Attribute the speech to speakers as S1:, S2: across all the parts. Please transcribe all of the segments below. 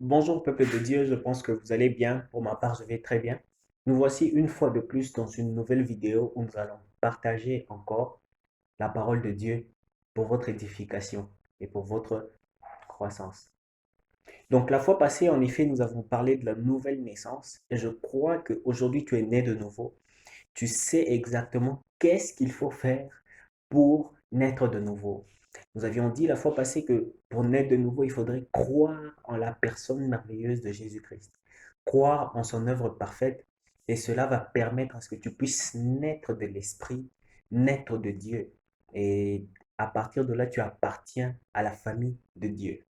S1: Bonjour peuple de Dieu, je pense que vous allez bien. Pour ma part, je vais très bien. Nous voici une fois de plus dans une nouvelle vidéo où nous allons partager encore la parole de Dieu pour votre édification et pour votre croissance. Donc la fois passée, en effet, nous avons parlé de la nouvelle naissance et je crois qu'aujourd'hui tu es né de nouveau. Tu sais exactement qu'est-ce qu'il faut faire pour naître de nouveau. Nous avions dit la fois passée que pour naître de nouveau, il faudrait croire en la personne merveilleuse de Jésus-Christ, croire en son œuvre parfaite, et cela va permettre à ce que tu puisses naître de l'Esprit, naître de Dieu. Et à partir de là, tu appartiens à la famille de Dieu.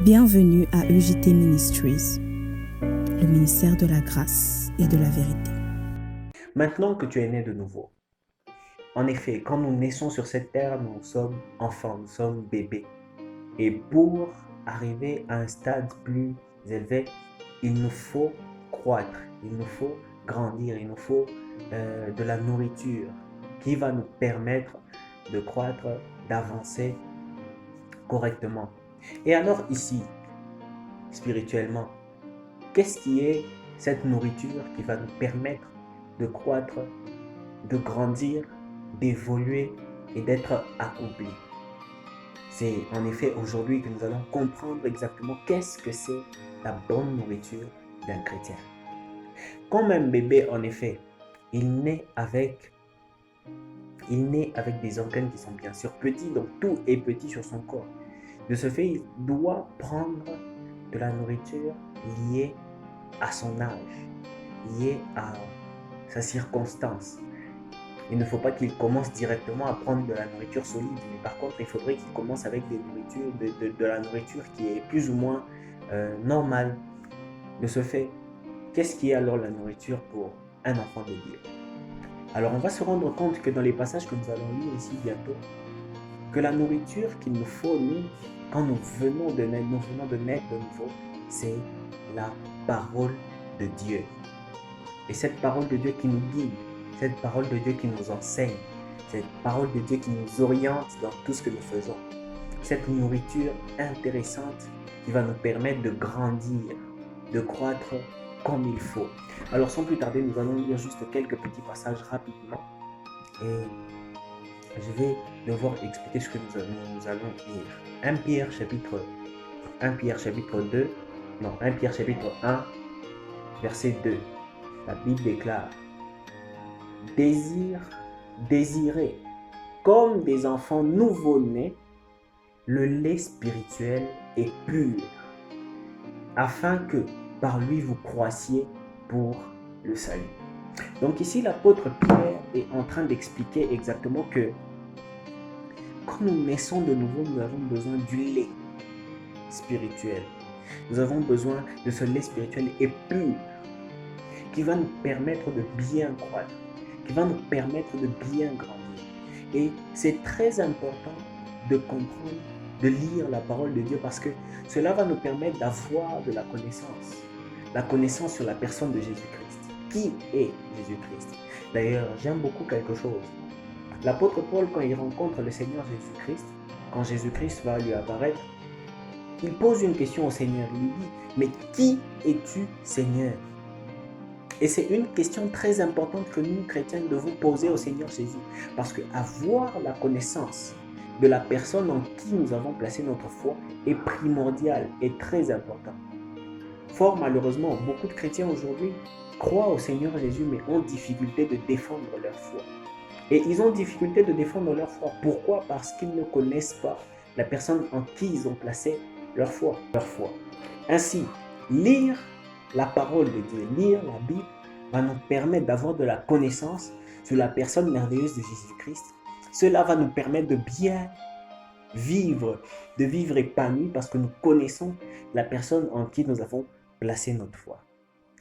S2: Bienvenue à EJT Ministries, le ministère de la grâce et de la vérité.
S1: Maintenant que tu es né de nouveau, en effet, quand nous naissons sur cette terre, nous sommes enfants, nous sommes bébés. Et pour arriver à un stade plus élevé, il nous faut croître, il nous faut grandir, il nous faut de la nourriture qui va nous permettre de croître, d'avancer correctement. Et alors ici, spirituellement, qu'est-ce qui est cette nourriture qui va nous permettre de croître, de grandir, d'évoluer et d'être accompli? C'est en effet aujourd'hui que nous allons comprendre exactement qu'est-ce que c'est la bonne nourriture d'un chrétien. Comme un bébé, en effet, il naît avec, il naît avec des organes qui sont bien sûr petits, donc tout est petit sur son corps. De ce fait, il doit prendre de la nourriture liée à son âge, liée à sa circonstance. Il ne faut pas qu'il commence directement à prendre de la nourriture solide, mais par contre, il faudrait qu'il commence avec de la nourriture qui est plus ou moins normale. De ce fait, qu'est-ce qui est alors la nourriture pour un enfant de Dieu? Alors, on va se rendre compte que dans les passages que nous allons lire ici bientôt, que la nourriture qu'il nous faut, nous, quand nous venons de naître de nouveau, c'est la parole de Dieu. Et cette parole de Dieu qui nous guide, cette parole de Dieu qui nous enseigne, cette parole de Dieu qui nous oriente dans tout ce que nous faisons. Cette nourriture intéressante qui va nous permettre de grandir, de croître comme il faut. Alors sans plus tarder, nous allons lire juste quelques petits passages rapidement. Et je vais devoir expliquer ce que nous allons lire. 1 Pierre chapitre 2, non, 1 Pierre chapitre 1, verset 2. La Bible déclare: désirez comme des enfants nouveau-nés le lait spirituel et pur, afin que par lui vous croissiez pour le salut. Donc ici, l'apôtre Pierre est en train d'expliquer exactement que quand nous naissons de nouveau, nous avons besoin du lait spirituel. Nous avons besoin de ce lait spirituel et pur qui va nous permettre de bien croître, qui va nous permettre de bien grandir. Et c'est très important de comprendre, de lire la parole de Dieu parce que cela va nous permettre d'avoir de la connaissance sur la personne de Jésus-Christ. Qui est Jésus-Christ? D'ailleurs, j'aime beaucoup quelque chose. L'apôtre Paul, quand il rencontre le Seigneur Jésus-Christ, quand Jésus-Christ va lui apparaître, il pose une question au Seigneur. Il lui dit: mais qui es-tu, Seigneur? Et c'est une question très importante que nous, chrétiens, devons poser au Seigneur Jésus. Parce qu'avoir la connaissance de la personne en qui nous avons placé notre foi est primordial et très important. Fort malheureusement, beaucoup de chrétiens aujourd'hui croient au Seigneur Jésus, mais ont difficulté de défendre leur foi. Et ils ont difficulté de défendre leur foi. Pourquoi? Parce qu'ils ne connaissent pas la personne en qui ils ont placé leur foi. Ainsi, lire la parole de Dieu, lire la Bible, va nous permettre d'avoir de la connaissance sur la personne merveilleuse de Jésus-Christ. Cela va nous permettre de bien vivre épanoui parce que nous connaissons la personne en qui nous avons placé notre foi.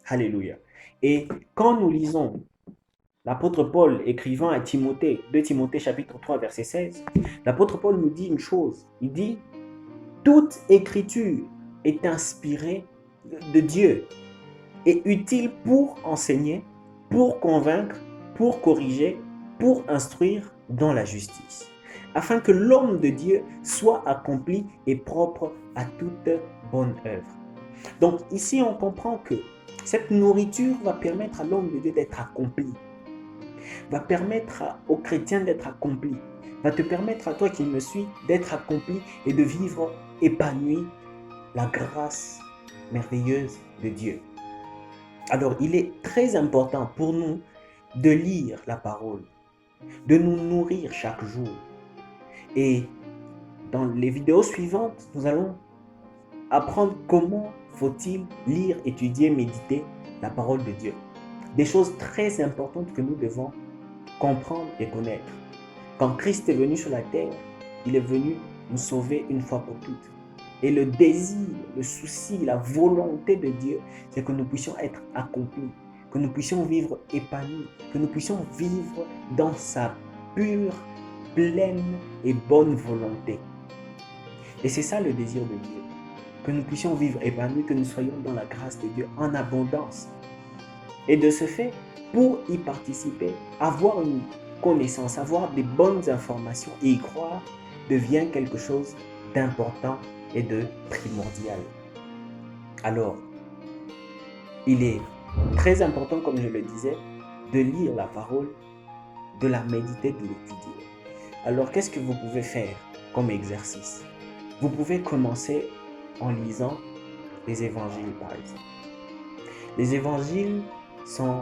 S1: Alléluia. Et quand nous lisons l'apôtre Paul écrivant à Timothée, 2 Timothée chapitre 3 verset 16, l'apôtre Paul nous dit une chose. Il dit: toute écriture est inspirée de Dieu et utile pour enseigner, pour convaincre, pour corriger, pour instruire dans la justice. afin que l'homme de Dieu soit accompli et propre à toute bonne œuvre. Donc ici, on comprend que cette nourriture va permettre à l'homme de Dieu d'être accompli, va permettre aux chrétiens d'être accomplis, va te permettre à toi qui me suis d'être accompli et de vivre épanoui la grâce merveilleuse de Dieu. Alors, il est très important pour nous de lire la parole, de nous nourrir chaque jour. Et dans les vidéos suivantes, nous allons apprendre comment faut-il lire, étudier, méditer la parole de Dieu. Des choses très importantes que nous devons comprendre et connaître. Quand Christ est venu sur la terre, il est venu nous sauver une fois pour toutes. Et le désir, le souci, la volonté de Dieu, c'est que nous puissions être accomplis, que nous puissions vivre épanouis, que nous puissions vivre dans sa pure, pleine et bonne volonté. Et c'est ça le désir de Dieu, que nous puissions vivre épanouis, que nous soyons dans la grâce de Dieu en abondance. Et de ce fait, pour y participer, avoir une connaissance, avoir des bonnes informations et y croire devient quelque chose d'important et de primordial. Alors, il est très important, comme je le disais, de lire la parole, de la méditer, de l'étudier. Alors, qu'est-ce que vous pouvez faire comme exercice? Vous pouvez commencer en lisant les évangiles, par exemple. Les évangiles sont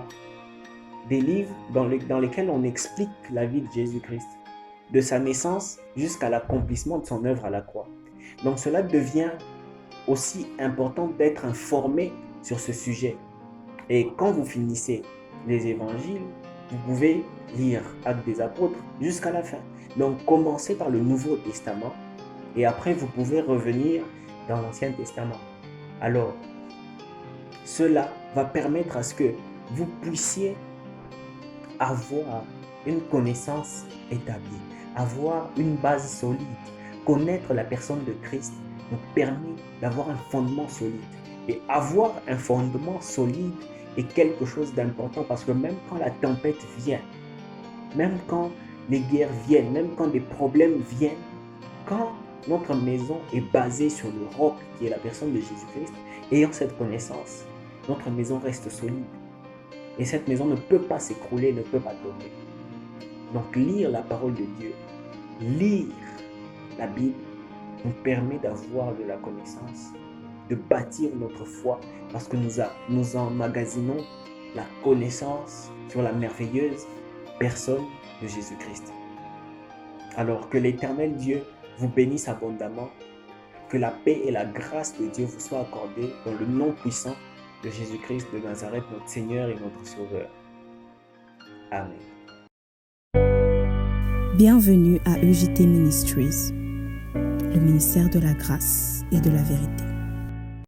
S1: des livres dans lesquels on explique la vie de Jésus-Christ, de sa naissance jusqu'à l'accomplissement de son œuvre à la croix. Donc cela devient aussi important d'être informé sur ce sujet. Et quand vous finissez les évangiles, vous pouvez lire Actes des Apôtres jusqu'à la fin. Donc commencez par le Nouveau Testament et après vous pouvez revenir dans l'Ancien Testament. Alors, cela va permettre à ce que vous puissiez avoir une connaissance établie, avoir une base solide. Connaître la personne de Christ nous permet d'avoir un fondement solide. Et avoir un fondement solide est quelque chose d'important parce que même quand la tempête vient, même quand les guerres viennent, même quand des problèmes viennent, quand notre maison est basée sur le roc qui est la personne de Jésus-Christ, ayant cette connaissance, notre maison reste solide. Et cette maison ne peut pas s'écrouler, ne peut pas tomber. Donc lire la parole de Dieu, lire la Bible nous permet d'avoir de la connaissance, de bâtir notre foi parce que nous emmagasinons la connaissance sur la merveilleuse personne de Jésus-Christ. Alors que l'Éternel Dieu vous bénisse abondamment, que la paix et la grâce de Dieu vous soient accordées dans le nom puissant de Jésus-Christ de Nazareth, notre Seigneur et notre Sauveur. Amen.
S2: Bienvenue à EJT Ministries, le ministère de la grâce et de la vérité.